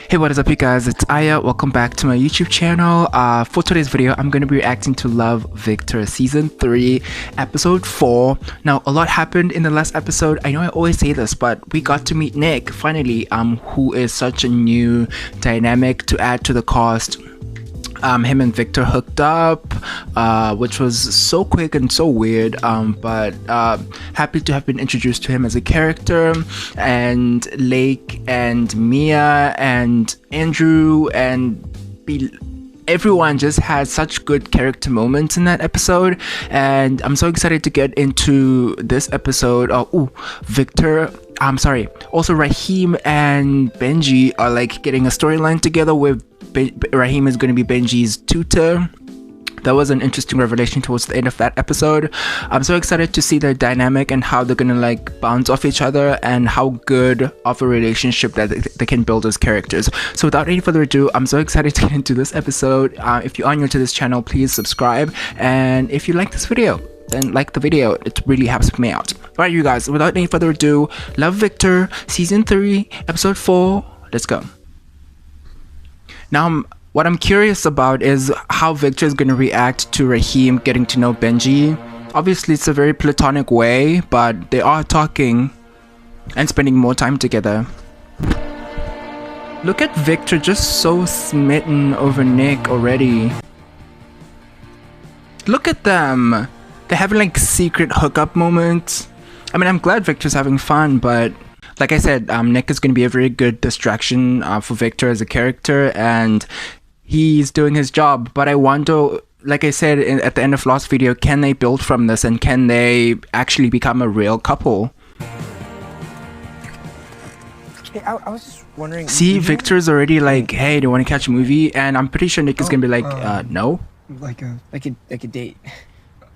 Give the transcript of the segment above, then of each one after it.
Hey, what is up you guys, it's Aya. Welcome back to my YouTube channel. For today's video, I'm going to be reacting to Lovevictor Season 3, Episode 4. Now, a lot happened in the last episode. I know I always say this, but we got to meet Nick, finally, who is such a new dynamic to add to the cast. Him and Victor hooked up, which was so quick and so weird, but happy to have been introduced to him as a character. And Lake and Mia and Andrew and everyone just had such good character moments in that episode, and I'm so excited to get into this episode. Also Rahim and Benji are like getting a storyline together with Rahim is going to be Benji's tutor. That was an interesting revelation towards the end of that episode. I'm so excited to see their dynamic and how they're gonna like bounce off each other and how good of a relationship that they can build as characters. So without any further ado, I'm so excited to get into this episode. If you are new to this channel, please subscribe, and if you like this video, then like the video. It really helps me out. Alright you guys, without any further ado, Lovevictor Season 3 Episode 4, let's go. Now, what I'm curious about is how Victor is going to react to Rahim getting to know Benji. Obviously, it's a very platonic way, but they are talking and spending more time together. Look at Victor, just so smitten over Nick already. Look at them. They're having like secret hookup moments. I mean, I'm glad Victor's having fun, but like I said, Nick is going to be a very good distraction for Victor as a character, and he's doing his job. But I wonder, like I said at the end of last video, can they build from this and can they actually become a real couple? Hey, I was just wondering. See, Victor's already like, hey, do you want to catch a movie? And I'm pretty sure Nick is going to be like, no. Like a date.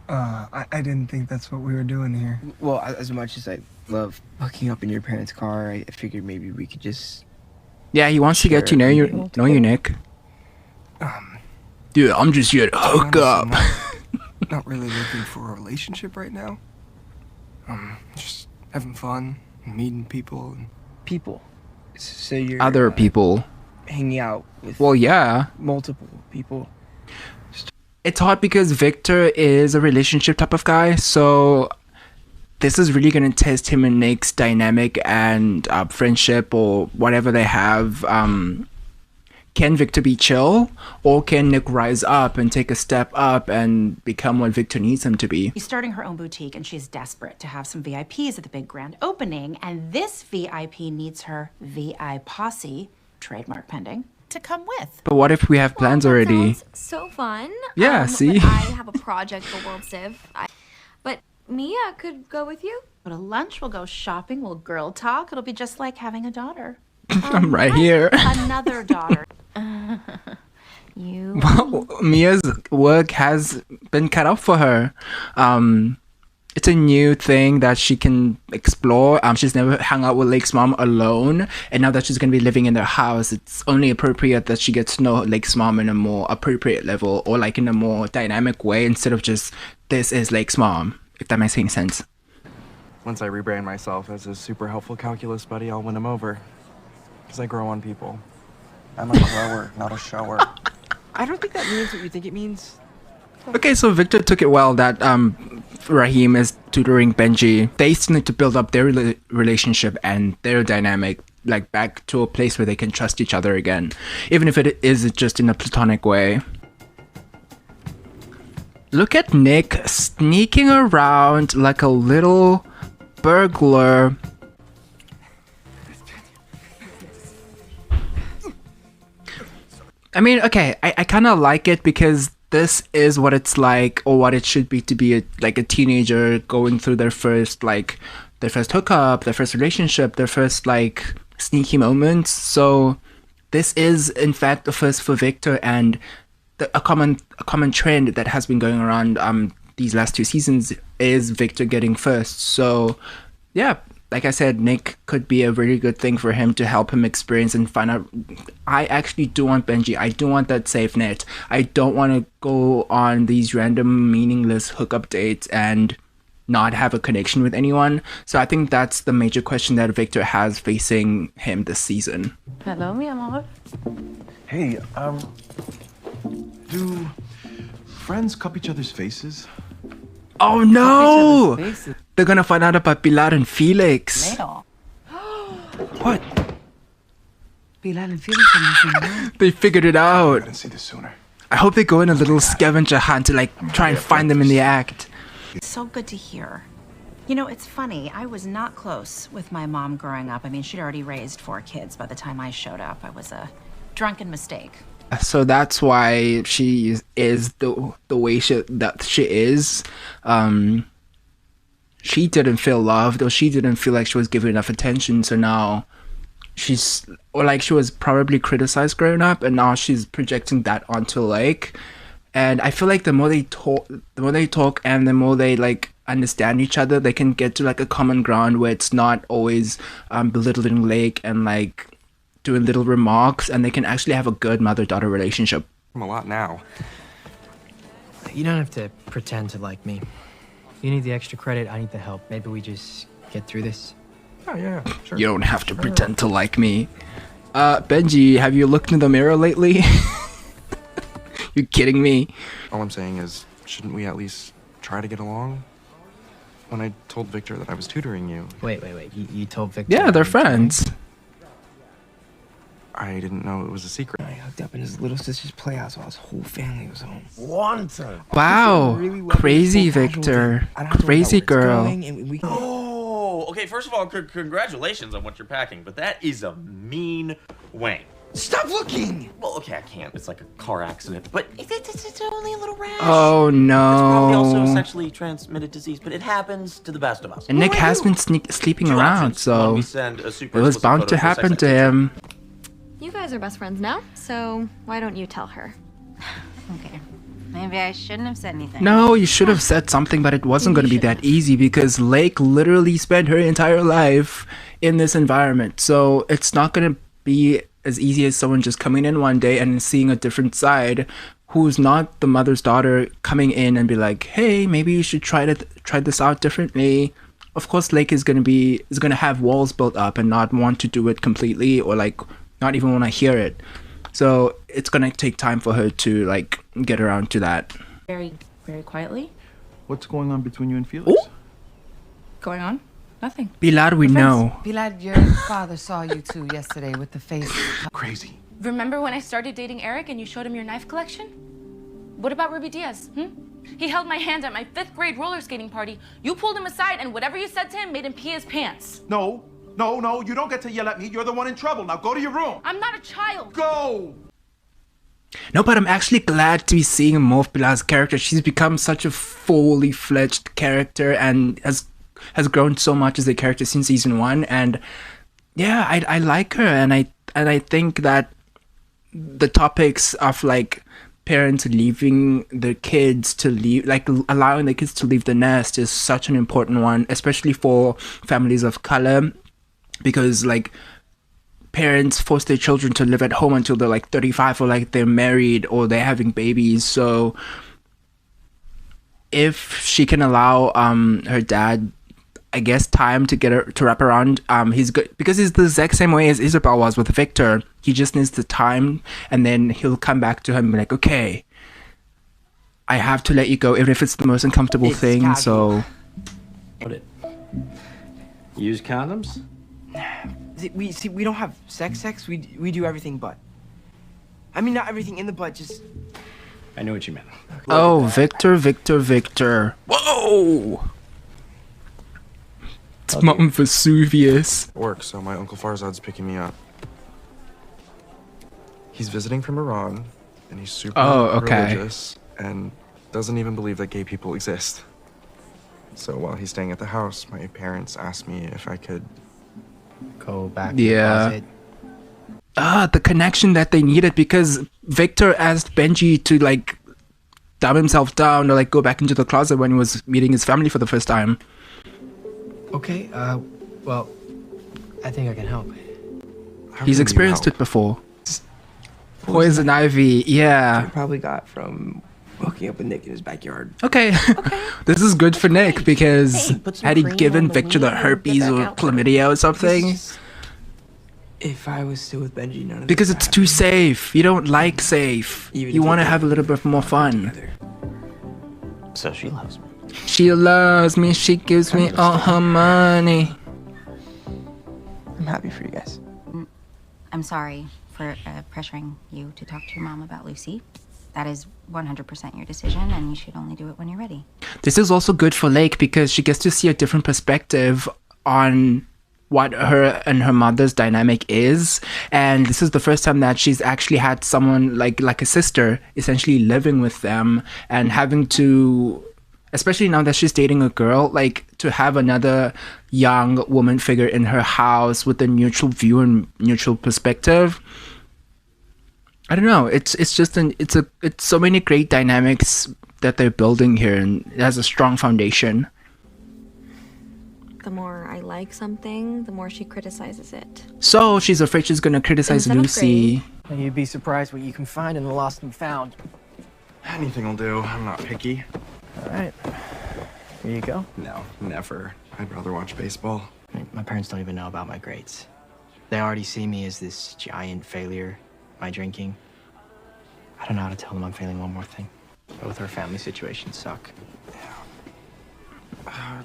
I didn't think that's what we were doing here. Well, as much as I love hooking up in your parents' car, I figured maybe we could just... Yeah, he wants to get to know you, Nick. Dude, I'm just here to hook up. Not really looking for a relationship right now. Just having fun, meeting people. People? So you're... Other people. Hanging out with... Well, yeah. Multiple people. It's hard because Victor is a relationship type of guy, so this is really going to test him and Nick's dynamic and friendship or whatever they have. Can Victor be chill, or can Nick rise up and take a step up and become what Victor needs him to be? She's starting her own boutique and she's desperate to have some VIPs at the big grand opening, and this VIP needs her VI posse, trademark pending, to come with. But what if we have plans already? So fun. Yeah, see? But I have a project for World Civ. But Mia could go with you. Go to lunch, we'll go shopping, we'll girl talk. It'll be just like having a daughter. I'm right here. Another daughter. Well, Mia's work has been cut out for her. It's a new thing that she can explore. She's never hung out with Lake's mom alone, and now that she's going to be living in their house, it's only appropriate that she gets to know Lake's mom in a more appropriate level, or like in a more dynamic way, instead of just, this is Lake's mom, if that makes any sense. Once I rebrand myself as a super helpful calculus buddy, I'll win him over. Because I grow on people. I'm a grower, not a shower. I don't think that means what you think it means. Okay, so Victor took it well that Rahim is tutoring Benji. They still need to build up their relationship and their dynamic, like back to a place where they can trust each other again, even if it is just in a platonic way. Look at Nick sneaking around like a little burglar. I mean, okay, I kind of like it because this is what it's like, or what it should be to be a teenager going through their first hookup, their first relationship, their first like sneaky moments. So this is in fact the first for Victor, and a common trend that has been going around these last 2 seasons is Victor getting first. So yeah, like I said, Nick could be a really good thing for him to help him experience and find out. I actually do want Benji. I do want that safe net. I don't want to go on these random meaningless hookup dates and not have a connection with anyone. So I think that's the major question that Victor has facing him this season. Hello, mi amor. Hey, do friends cup each other's faces? Oh no! They're gonna find out about Pilar and Felix. What? Pilar and Felix are missing. They figured it out. I didn't see this sooner. I hope they go in a little scavenger hunt to like try and find them in the act. It's so good to hear. You know, it's funny. I was not close with my mom growing up. I mean, she'd already raised 4 kids by the time I showed up. I was a drunken mistake. So that's why she is the way she is. She didn't feel loved, or she didn't feel like she was given enough attention. So now she was probably criticized growing up, and now she's projecting that onto Lake. And I feel like the more they talk and the more they like understand each other, they can get to like a common ground where it's not always belittling Lake and like doing little remarks, and they can actually have a good mother-daughter relationship. I'm a lot now. You don't have to pretend to like me. You need the extra credit, I need the help. Maybe we just get through this. Oh, yeah, sure. You don't have to pretend to like me. Benji, have you looked in the mirror lately? You kidding me? All I'm saying is, shouldn't we at least try to get along? When I told Victor that I was tutoring you... Wait. You told Victor? Yeah, they're friends. I didn't know it was a secret. I hooked up in his little sister's playhouse while his whole family was home. Wow, crazy Victor. Crazy girl. Oh, okay, first of all, congratulations on what you're packing, but that is a mean wang. Stop looking! Well, okay, I can't. It's like a car accident, but it's only a little rash. Oh no. It's probably also a sexually transmitted disease, but it happens to the best of us. And Nick has been sleeping Two around, options. so One, we send a super it was explicit bound photo to of her happen sex to activity. him. You guys are best friends now, so why don't you tell her? Okay. Maybe I shouldn't have said anything. No, you should have said something, but it wasn't going to be that easy because Lake literally spent her entire life in this environment. So it's not going to be as easy as someone just coming in one day and seeing a different side who's not the mother's daughter coming in and be like, hey, maybe you should try this out differently. Of course, Lake is going to have walls built up and not want to do it completely, or like not even want to hear it. So it's going to take time for her to like get around to that. Very, very quietly. What's going on between you and Felix? Ooh. Going on? Nothing. Pilar, we know. Pilar, your father saw you two yesterday with the face. Crazy. Remember when I started dating Eric and you showed him your knife collection? What about Ruby Diaz? He held my hand at my 5th grade roller skating party. You pulled him aside and whatever you said to him made him pee his pants. No, you don't get to yell at me. You're the one in trouble. Now go to your room. I'm not a child. Go! No, but I'm actually glad to be seeing more of Pilar's character. She's become such a fully fledged character and has grown so much as a character since season 1. And yeah, I like her, and I think that the topics of like parents leaving their kids to leave, like allowing the kids to leave the nest, is such an important one, especially for families of color, because like parents force their children to live at home until they're like 35, or like they're married or they're having babies. So if she can allow her dad, I guess, time to get her to wrap around, he's good, because he's the exact same way as Isabel was with Victor. He just needs the time, and then he'll come back to him and be like, okay, I have to let you go, even if it's the most uncomfortable thing. So Use condoms? We don't have sex. We do everything but. I mean, not everything in the butt, just... I know what you meant. oh, Victor. Whoa! It's Mount Vesuvius. Work, so my Uncle Farzad's picking me up. He's visiting from Iran, and he's super religious, and doesn't even believe that gay people exist. So while he's staying at the house, my parents asked me if I could... Go back to the closet. The connection that they needed, because Victor asked Benji to like dumb himself down or like go back into the closet when he was meeting his family for the first time. Okay, well, I think I can help. He's experienced it before. Poison ivy, yeah. I probably got from hooking up with Nick in his backyard. Okay. This is good for Nick because had he given Victor the herpes or chlamydia or something? If I was still with Benji, none of Because it's too safe. You don't like safe. You want to have a little bit more fun. So she loves me. She loves me. She gives me all her money. I'm happy for you guys. I'm sorry for pressuring you to talk to your mom about Lucy. That is 100% your decision, and you should only do it when you're ready. This is also good for Lake because she gets to see a different perspective on what her and her mother's dynamic is, and this is the first time that she's actually had someone like a sister essentially living with them, and having to, especially now that she's dating a girl, like to have another young woman figure in her house with a neutral view and neutral perspective. I don't know, it's so many great dynamics that they're building here, and it has a strong foundation. The more I like something, the more she criticizes it. So she's afraid she's gonna criticize Lucy. You'd be surprised what you can find in the lost and found. Anything will do. I'm not picky. All right. Here you go. No, never. I'd rather watch baseball. My parents don't even know about my grades. They already see me as this giant failure. My drinking. I don't know how to tell them I'm failing one more thing. Both our family situations suck.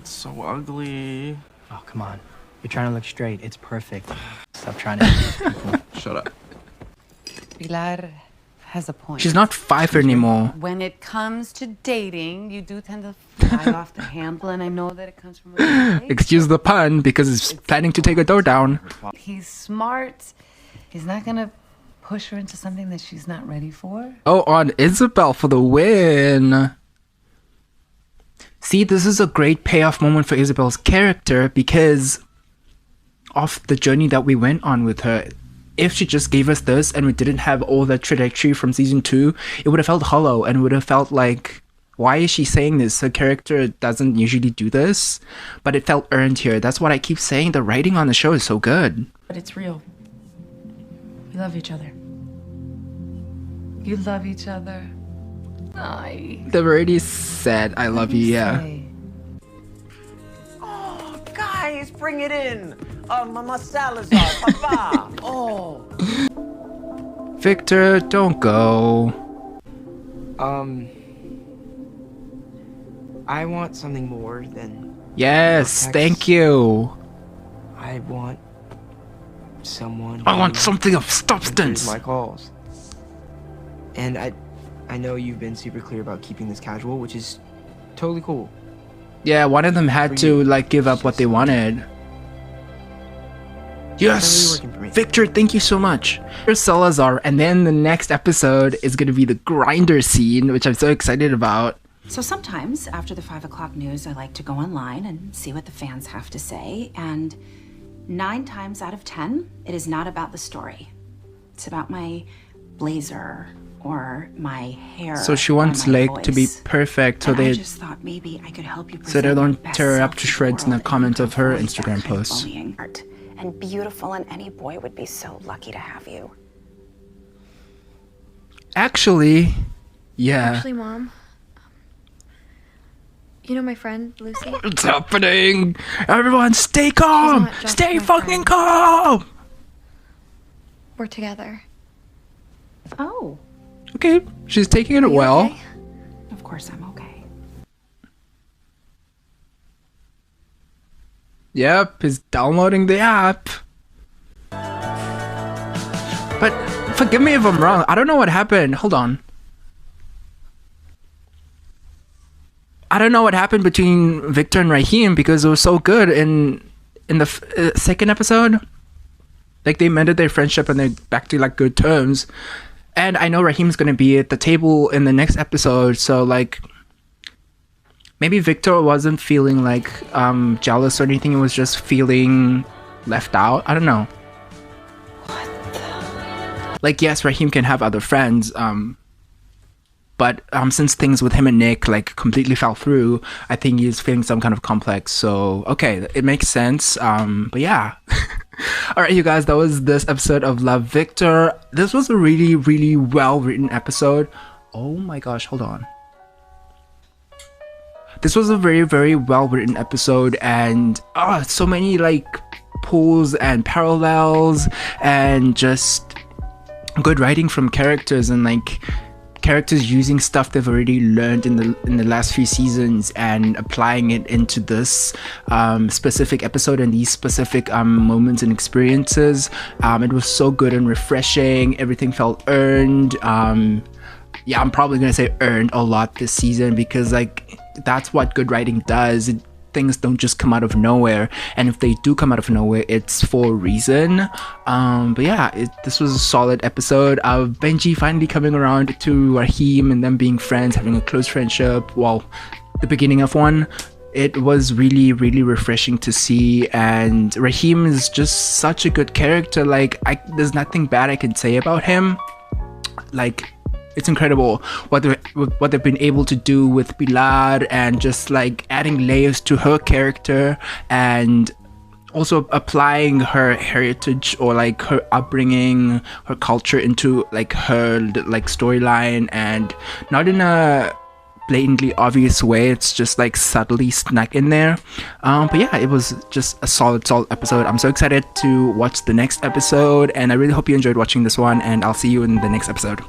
It's so ugly. Oh, come on. You're trying to look straight. It's perfect. Stop trying to confuse people. Shut up. Pilar has a point. She's not 5 anymore. When it comes to dating, you do tend to fly off the handle, and I know that it comes from a good place. Excuse the pun, because it's planning to take a door down. He's smart. He's not gonna push her into something that she's not ready for. Oh, on Isabel for the win. See, this is a great payoff moment for Isabel's character because of the journey that we went on with her. If she just gave us this and we didn't have all that trajectory from season 2, it would have felt hollow and would have felt like, why is she saying this? Her character doesn't usually do this, but it felt earned here. That's what I keep saying. The writing on the show is so good. But it's real. We love each other. You love each other. They've already said, I love you, yeah. Oh, guys, bring it in. Mama Salazar, Papa. Oh. Victor, don't go. I want something more than... Yes, thank you. I want someone... I want something of substance. My calls. And I know you've been super clear about keeping this casual, which is totally cool. Yeah, one of them had to like give up what they wanted. Yes! Victor, thank you so much. Here's Salazar, and then the next episode is going to be the grinder scene, which I'm so excited about. So sometimes after the 5 o'clock news, I like to go online and see what the fans have to say. And 9 times out of 10, it is not about the story. It's about my blazer or my hair. So she wants Lake to be perfect, so I just thought maybe I could help you. So they don't tear her up to shreds in the comment of her Instagram post. And beautiful, and any boy would be so lucky to have you. Actually, yeah. Actually, Mom, you know my friend Lucy? What's happening? Everyone, stay calm! Stay fucking calm! We're together. Oh. Okay, she's taking it well. Okay? Of course I'm okay. Yep, he's downloading the app. But forgive me if I'm wrong. I don't know what happened. Hold on. I don't know what happened between Victor and Rahim because it was so good in the second episode. Like they mended their friendship and they're back to like good terms. And I know Rahim's gonna be at the table in the next episode, so like maybe Victor wasn't feeling like jealous or anything. It was just feeling left out. I don't know. Like, yes, Rahim can have other friends, but since things with him and Nick like completely fell through, I think he's feeling some kind of complex. So okay, it makes sense. But yeah. All right, you guys, that was this episode of Lovevictor. This was a really, really well written episode. Oh my gosh, hold on. this was a very, very well written episode, and so many like pulls and parallels, and just good writing from characters, and like characters using stuff they've already learned in the last few seasons and applying it into this specific episode and these specific moments and experiences. It was so good and refreshing. Everything felt earned. Yeah, I'm probably gonna say earned a lot this season, because like that's what good writing does. Things don't just come out of nowhere, and if they do come out of nowhere, it's for a reason. But yeah, this was a solid episode of Benji finally coming around to Rahim and them being friends, having a close friendship. Well, the beginning of one. It was really, really refreshing to see, and Rahim is just such a good character. Like, there's nothing bad I can say about him. Like, it's incredible what they've been able to do with Pilar, and just like adding layers to her character, and also applying her heritage or like her upbringing, her culture into like her like storyline, and not in a blatantly obvious way. It's just like subtly snuck in there. But yeah, it was just a solid episode. I'm so excited to watch the next episode, and I really hope you enjoyed watching this one, and I'll see you in the next episode.